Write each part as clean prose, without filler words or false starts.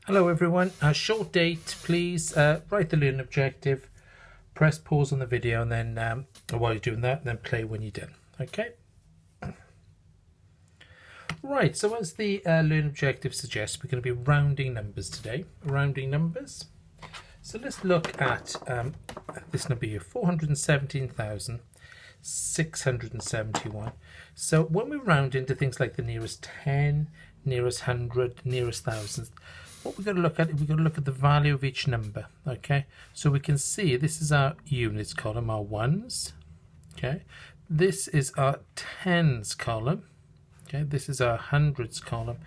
Hello everyone, a short date please. Write the learning objective, press pause on the video, and then while you're doing that, then play when you're done. Okay, right, so as the learning objective suggests, we're going to be rounding numbers today. Rounding numbers. So let's look at this number here, 417,671. So when we round into things like the nearest 10, nearest 100, nearest thousands, what we're going to look at, we're going to look at the value of each number. Okay, so we can see this is our units column, our ones. Okay, this is our tens column. Okay, this is our hundreds column.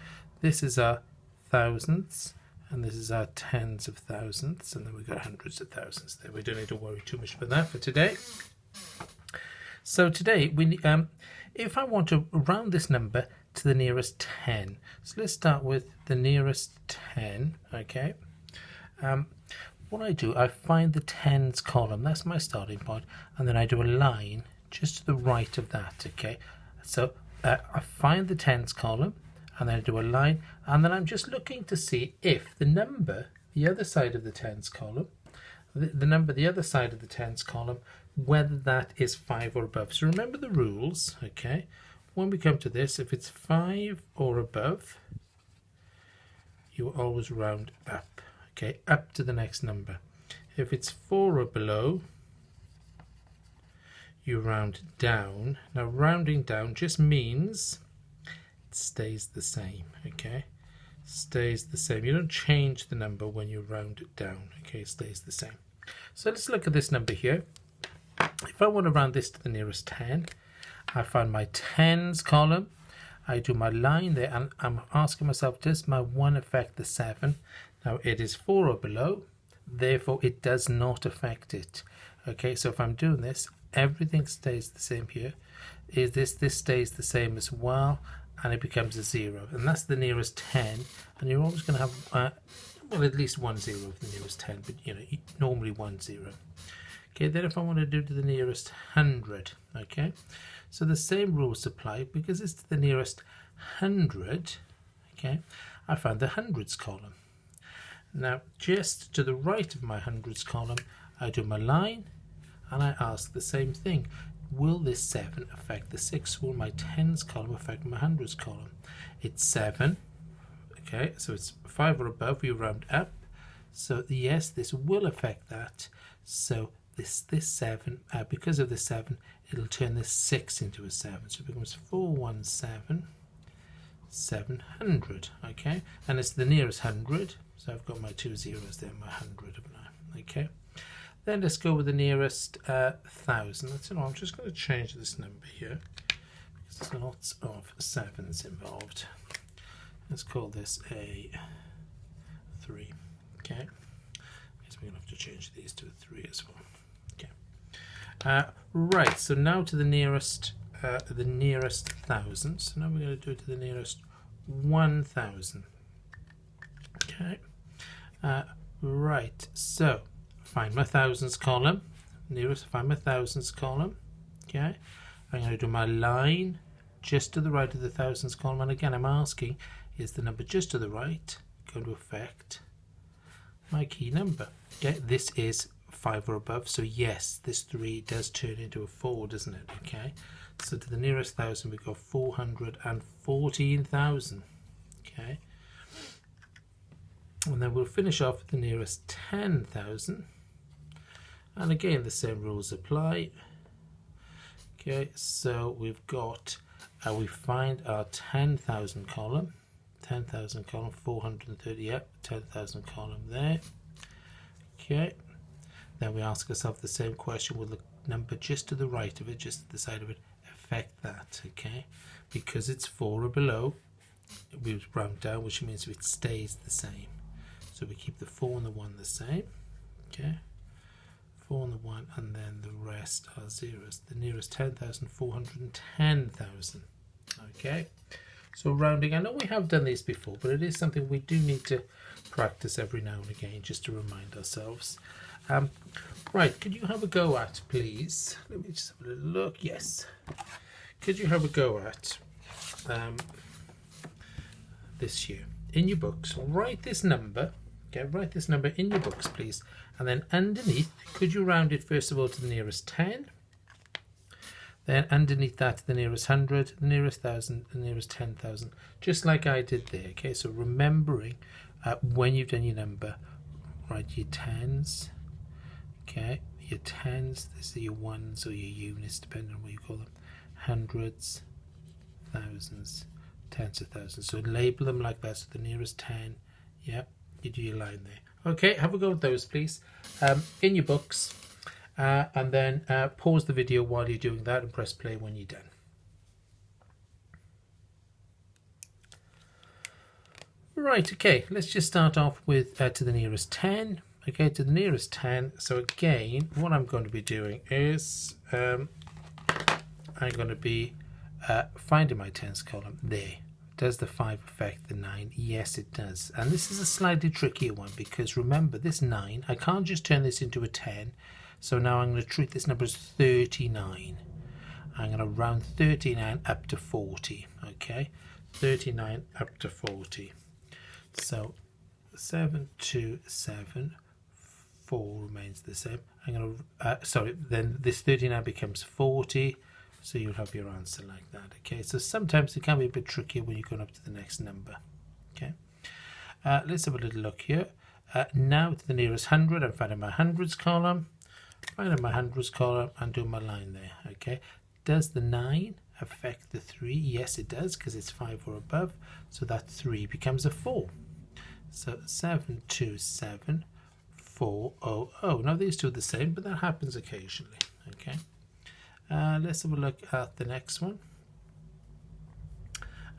This is our thousands, and this is our tens of thousands, and then we've got hundreds of thousands there. We don't need to worry too much about that for today. So today, if I want to round this number to the nearest 10, so let's start with the nearest 10. Okay, what I do, I find the tens column, that's my starting point, and then I do a line just to the right of that. Okay, so I find the tens column, and then I do a line, and then I'm just looking to see if the number the other side of the tens column, the number the other side of the tens column, whether that is 5 or above. So remember the rules. Okay, when we come to this, if it's 5 or above, you always round up. Okay, up to the next number. If it's 4 or below, you round down. Now rounding down just means it stays the same. Okay, stays the same. You don't change the number when you round it down. Okay, it stays the same. So let's look at this number here. If I want to round this to the nearest 10, I find my tens column, I do my line there, and I'm asking myself, does my 1 affect the 7? Now it is 4 or below, therefore it does not affect it. Okay, so if I'm doing this, everything stays the same here. This stays the same as well, and it becomes a 0, and that's the nearest 10, and you're always going to have well, at least 1 0 of the nearest 10, but you know, normally 1 0. Okay, then if I want to do to the nearest 100, okay, so the same rules apply because it's to the nearest 100. Okay, I found the hundreds column. Now just to the right of my hundreds column, I do my line, and I ask the same thing. Will this 7 affect the 6? Will my tens column affect my hundreds column? It's 7. Okay, so it's 5 or above, you round up. So yes, this will affect that. So this 7, because of the 7, it'll turn this 6 into a 7. So it becomes 417, 700. Okay, and it's the nearest 100. So I've got my 2 zeros there, my 100 of now. Okay, then let's go with the nearest 1,000. I'm just going to change this number here because there's lots of 7s involved. Let's call this a 3. Okay, I guess we're going to have to change these to a 3 as well. Okay, right, so now to the nearest 1,000. So now we're going to do it to the nearest 1,000. Okay, right, so find my thousands column, find my thousands column. Okay, I'm going to do my line just to the right of the thousands column, and again I'm asking, is the number just to the right going to affect my key number? Okay, this is 5 or above, so yes, this 3 does turn into a 4, doesn't it? Okay, so to the nearest 1,000 we go 414,000. Okay, and then we'll finish off with the nearest 10,000, and again the same rules apply. Okay, so we've got we find our 10,000 column, 10,000 column, 430, yep, 10,000 column there. Okay, then we ask ourselves the same question, will the number just to the right of it, just to the side of it, affect that? Okay, because it's 4 or below, we round down, which means it stays the same. So we keep the 4 and the 1 the same. Okay, 4 and the 1, and then the rest are zeros. The nearest 10,000, 410,000. Okay, so rounding, I know we have done these before, but it is something we do need to practice every now and again just to remind ourselves. Right, could you have a go at, please? Let me just have a little look. Yes, could you have a go at this here? in your books, write this number. Okay, write this number in your books, please. And then underneath, could you round it first of all to the nearest 10? Then underneath that to the nearest 100, the nearest 1,000, the nearest 10,000. Just like I did there. Okay, so remembering when you've done your number, write your tens. Okay, your tens, these are your ones or your units, depending on what you call them. Hundreds, thousands, tens of thousands. So label them like that. So the nearest 10, yeah, you do your line there. Okay, have a go at those, please, in your books, and then pause the video while you're doing that and press play when you're done. Right, okay, let's just start off with to the nearest 10. Okay, to the nearest 10. So again, what I'm going to be doing is I'm going to be finding my tens column there. Does the 5 affect the 9? Yes, it does. And this is a slightly trickier one because remember, this 9, I can't just turn this into a 10. So now I'm going to treat this number as 39. I'm going to round 39 up to 40. Okay, 39 up to 40. So 7, 2, 7, 4 remains the same. I'm going to, then this 39 becomes 40. So you'll have your answer like that. Okay, so sometimes it can be a bit trickier when you're going up to the next number. Okay, let's have a little look here. Now to the nearest 100, I'm finding my hundreds column. Finding my hundreds column and doing my line there. Okay, does the 9 affect the 3? Yes, it does, because it's 5 or above. So that 3 becomes a 4. So 7, 2, 7, 4, 0, 0. Now these two are the same, but that happens occasionally. Okay. Let's have a look at the next one.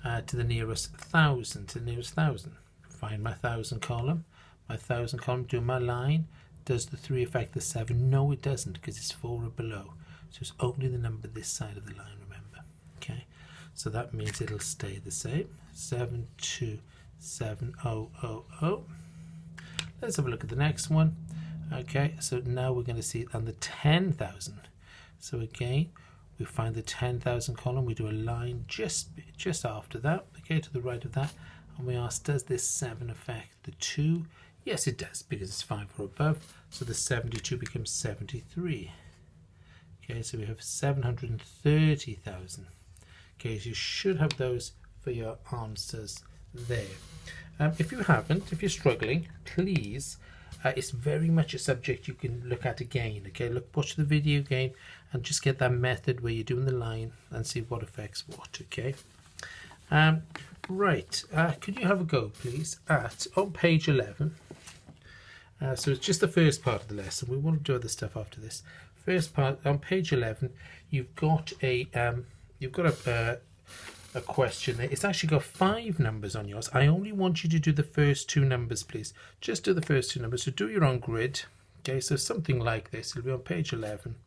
To the nearest 1,000. To the nearest 1,000. Find my 1,000 column. My 1,000 column, do my line. Does the 3 affect the 7? No, it doesn't, because it's 4 or below. So it's only the number this side of the line, remember. Okay, so that means it'll stay the same. 7, 2, 7, 0, 0, 0. Let's have a look at the next one. Okay, so now we're going to see it on the 10,000. So again, we find the 10,000 column, we do a line just after that, okay, to the right of that, and we ask, does this 7 affect the 2? Yes, it does, because it's 5 or above, so the 72 becomes 73. Okay, so we have 730,000. Okay, so you should have those for your answers there. If you haven't, if you're struggling, please, it's very much a subject you can look at again. Okay, watch the video again and just get that method where you're doing the line and see what affects what. Okay, right, could you have a go please on page 11. So it's just the first part of the lesson. We want to do other stuff after this. First part on page 11, you've got a question there. It's actually got 5 numbers on yours. I only want you to do the first 2 numbers, please. Just do the first 2 numbers. So do your own grid. Okay, so something like this. It'll be on page 11.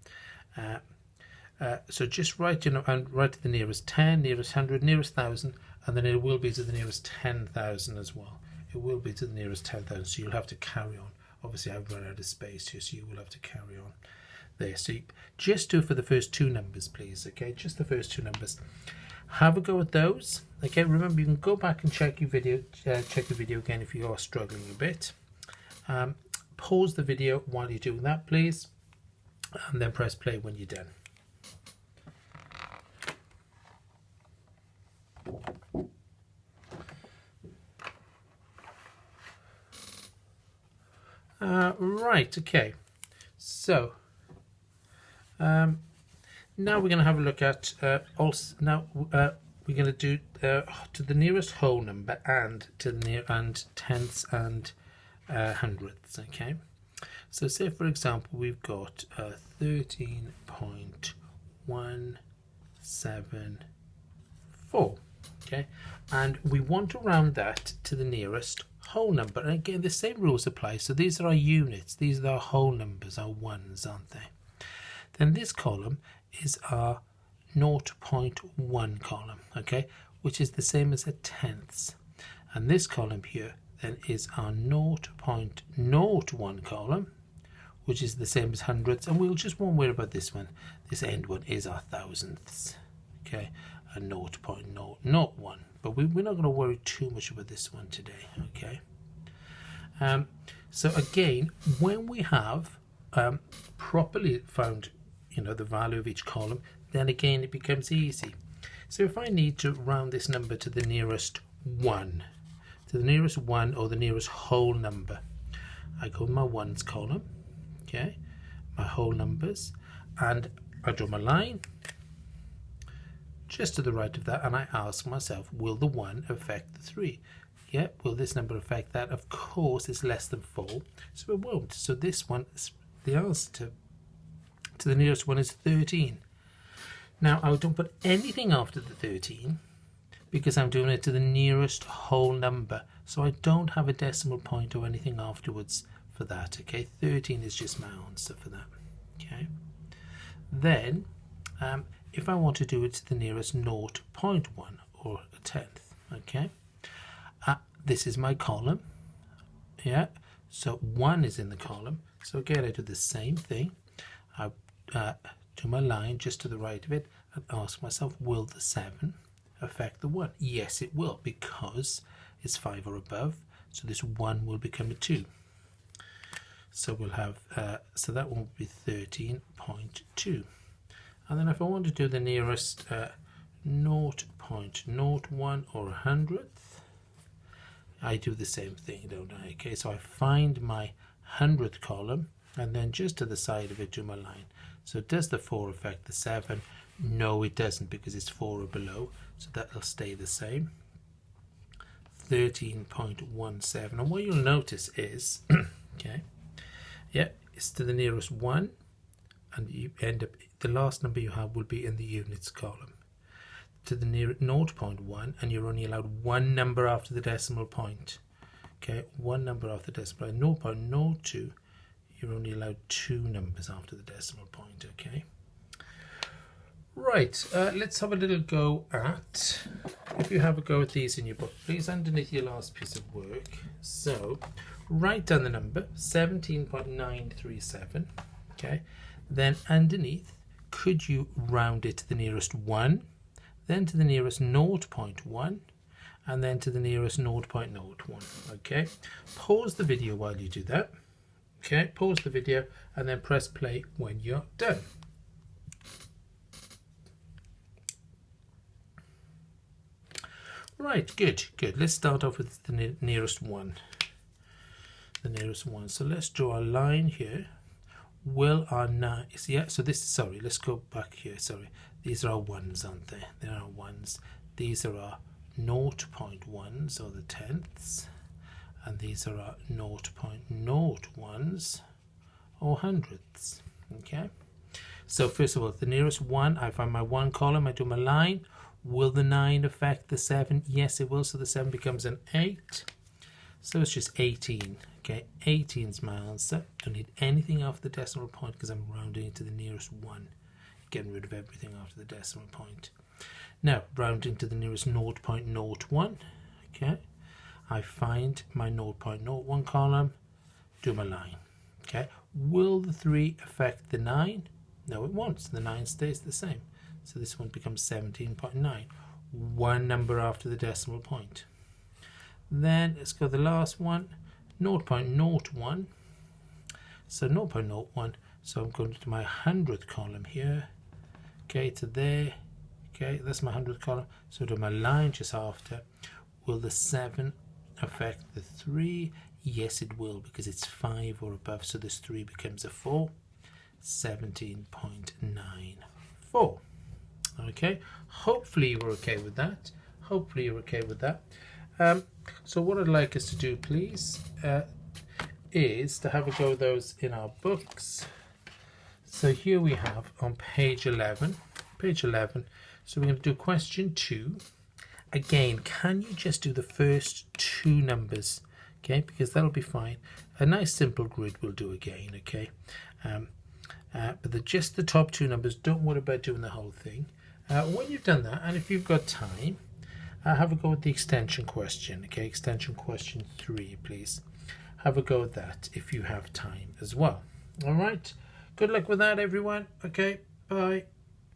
So just write, and write to the nearest 10, nearest 100, nearest 1,000, and then it will be to the nearest 10,000 as well. It will be to the nearest 10,000. So you'll have to carry on. Obviously, I've run out of space here, so you will have to carry on there. So just do it for the first 2 numbers, please. Okay, just the first 2 numbers. Have a go at those. Okay, remember you can go back and check your video again if you are struggling a bit. Pause the video while you're doing that, please, and then press play when you're done. Right, okay, so now we're going to have a look at we're going to do to the nearest whole number and to the tenths and hundredths. Okay, so say for example we've got 13.174. okay, and we want to round that to the nearest whole number, and again the same rules apply. So these are our units, these are our whole numbers, our ones, aren't they? Then this column is our 0.1 column, okay, which is the same as a tenths, and this column here then is our 0.01 column, which is the same as hundredths, and we'll just won't worry about this one. This end one is our thousandths, okay, a 0.001, but we're not going to worry too much about this one today. Okay. So again, when we have properly found, the value of each column, then again it becomes easy. So if I need to round this number to the nearest 1, or the nearest whole number, I go in my ones column, okay, my whole numbers, and I draw my line just to the right of that, and I ask myself, will the 1 affect the 3? Yeah, will this number affect that? Of course, it's less than 4, so it won't. So this one, the answer to the nearest one is 13. Now, I don't put anything after the 13 because I'm doing it to the nearest whole number. So I don't have a decimal point or anything afterwards for that. Okay, 13 is just my answer for that. Okay. Then, if I want to do it to the nearest 0.1 or a tenth, okay, this is my column. Yeah, so 1 is in the column. So again, I do the same thing. I do my line just to the right of it and ask myself, will the 7 affect the 1? Yes, it will, because it's 5 or above. So this 1 will become a 2. So we'll have, so that one will be 13.2. And then if I want to do the nearest 0.01 or a hundredth, I do the same thing, don't I? Okay, so I find my hundredth column, and then just to the side of it do my line. So does the 4 affect the 7? No, it doesn't, because it's 4 or below, so that will stay the same. 13.17. And what you'll notice is, okay, yeah, it's to the nearest 1, and you end up, the last number you have will be in the units column. To the nearest 0.1, and you're only allowed 1 number after the decimal point. Okay, 1 number after the decimal point. 0.02, you're only allowed 2 numbers after the decimal point. Okay. Right, let's have a little go at, if you have a go at these in your book, please, underneath your last piece of work. So, write down the number, 17.937, okay, then underneath, could you round it to the nearest 1, then to the nearest 0.1, and then to the nearest 0.01, okay. Pause the video while you do that, okay, pause the video, and then press play when you're done. Right, good. Let's start off with the nearest 1. The nearest 1. So let's draw a line here. Will our 9... Yeah, so this... Sorry, let's go back here. Sorry. These are our 1s, aren't they? They are our 1s. These are our 0.1s, or the tenths. And these are our 0.01s, or hundredths. Okay? So first of all, the nearest 1, I find my 1 column, I do my line. Will the 9 affect the 7? Yes, it will. So the 7 becomes an 8. So it's just 18. Okay, 18 is my answer. Don't need anything after the decimal point because I'm rounding it to the nearest 1. Getting rid of everything after the decimal point. Now, rounding to the nearest 0.01. Okay, I find my 0.01 column, do my line. Okay, will the 3 affect the 9? No, it won't. So the 9 stays the same. So this one becomes 17.9. 1 number after the decimal point. Then let's go to the last one, 0.01. So 0.01. So I'm going to my 100th column here. Okay, to there. Okay, that's my 100th column. So do my line just after. Will the 7 affect the 3? Yes, it will, because it's 5 or above. So this 3 becomes a 4. 17.94. Okay, hopefully you were okay with that. So what I'd like us to do, please, is to have a go at those in our books. So here we have on page 11. So we're going to do question 2. Again, can you just do the first 2 numbers? Okay, because that'll be fine. A nice simple grid will do again. Okay, but just the top 2 numbers. Don't worry about doing the whole thing. When you've done that, and if you've got time, have a go at the extension question. Okay, extension question 3, please. Have a go at that if you have time as well. All right. Good luck with that, everyone. Okay, bye.